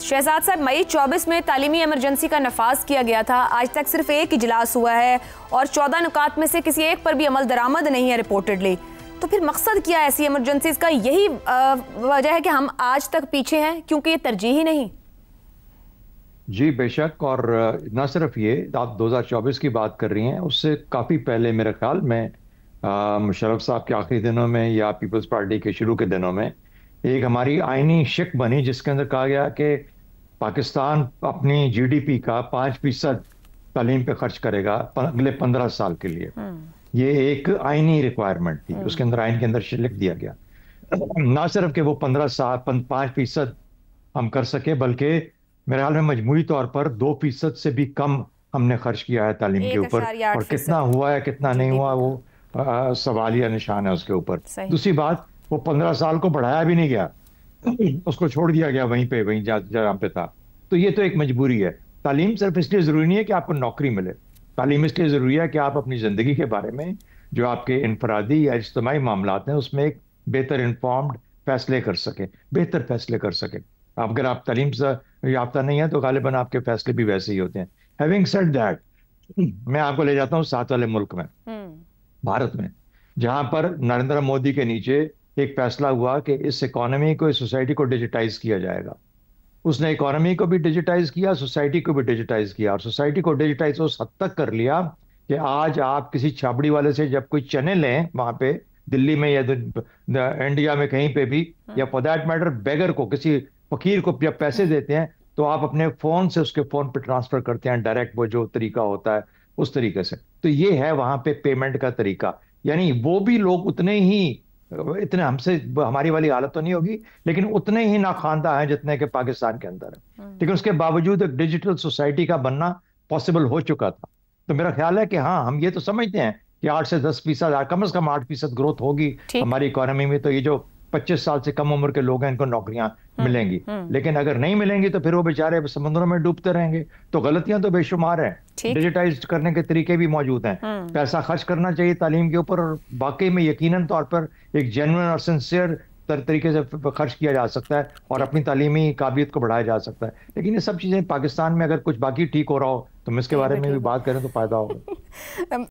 शहजाद साहब, मई 24 में तालीमी इमरजेंसी का नफाज किया गया था। आज तक सिर्फ एक इजलास हुआ है और 14 नुकात में से किसी एक पर भी अमल दरामद नहीं है रिपोर्टेडली। तो फिर मकसद क्या है ऐसी इमरजेंसीज का? यही वजह है कि हम आज तक पीछे हैं, क्योंकि ये तरजीह ही नहीं। जी बेशक, और न सिर्फ ये, आप 2024 की बात कर रही हैं, उससे काफ़ी पहले मेरे ख्याल में मुशर्रफ साहब के आखिरी दिनों में या पीपल्स पार्टी के शुरू के दिनों में एक हमारी आईनी शिक बनी जिसके अंदर कहा गया कि पाकिस्तान अपनी जीडीपी का 5% तालीम पे खर्च करेगा अगले 15 साल के लिए। ये एक आईनी रिक्वायरमेंट थी, उसके अंदर आइन के अंदर लिख दिया गया। ना सिर्फ कि वो 15 साल 5% हम कर सके, बल्कि मेरे ख्याल में मजमूई तौर पर 2% से भी कम हमने खर्च किया है तालीम के ऊपर। और कितना हुआ है कितना नहीं हुआ वो सवालिया निशान है उसके ऊपर। दूसरी बात, वो 15 साल को बढ़ाया भी नहीं गया, उसको छोड़ दिया गया वहीं पे, वहीं जहाँ पे था। तो ये तो एक मजबूरी है। तालीम सिर्फ इसलिए ज़रूरी नहीं है कि आपको नौकरी मिले, तालीम इसलिए ज़रूरी है कि आप अपनी ज़िंदगी के बारे में जो आपके इनफरादी या इज्तिमाई मामलात हैं उसमें एक बेहतर इन्फॉर्म्ड फैसले कर सकें, बेहतर फैसले कर सकें। अगर आप तालीम से याफ्ता नहीं है तो गालिबन आपके फैसले भी वैसे ही होते हैं। हैविंग सेड दैट, मैं आपको ले जाता हूँ साथ वाले मुल्क में, भारत में, जहां पर नरेंद्र मोदी के नीचे एक फैसला हुआ कि इस इकोनॉमी को, इस सोसाइटी को डिजिटाइज किया जाएगा। उसने इकोनॉमी को भी डिजिटाइज किया, सोसाइटी को भी डिजिटाइज किया, और सोसाइटी को डिजिटाइज उस हद तक कर लिया कि आज आप किसी छाबड़ी वाले से जब कोई चने लें वहां पे दिल्ली में या इंडिया में कहीं पे भी, या फॉर दैट मैटर बेगर को, किसी फकीर को जब पैसे देते हैं तो आप अपने फोन से उसके फोन पे ट्रांसफर करते हैं डायरेक्ट, वो जो तरीका होता है उस तरीके से। तो ये है वहां पे पेमेंट का तरीका। यानी वो भी लोग उतने ही, इतने हमसे, हमारी वाली हालत तो नहीं होगी लेकिन उतने ही नाखानदा हैं जितने के पाकिस्तान के अंदर है। लेकिन उसके बावजूद एक डिजिटल सोसाइटी का बनना पॉसिबल हो चुका था। तो मेरा ख्याल है कि हाँ, हम ये तो समझते हैं कि 8 से 10%, कम से कम 8% ग्रोथ होगी हमारी इकोनॉमी में, तो ये जो 25 साल से कम उम्र के लोग हैं इनको नौकरियां मिलेंगी। लेकिन अगर नहीं मिलेंगी तो फिर वो बेचारे समुद्रों में डूबते रहेंगे। तो गलतियां तो बेशुमार हैं, डिजिटाइज करने के तरीके भी मौजूद हैं। पैसा खर्च करना चाहिए तालीम के ऊपर, और वाकई में यकीनन तौर पर एक जेन्युइन और सिंसियर तरीके से खर्च किया जा सकता है और अपनी तालीमी काबिलियत को बढ़ाया जा सकता है। लेकिन ये सब चीजें पाकिस्तान में अगर कुछ बाकी ठीक हो रहा हो तो हम इसके बारे में भी बात करें तो फायदा होगा।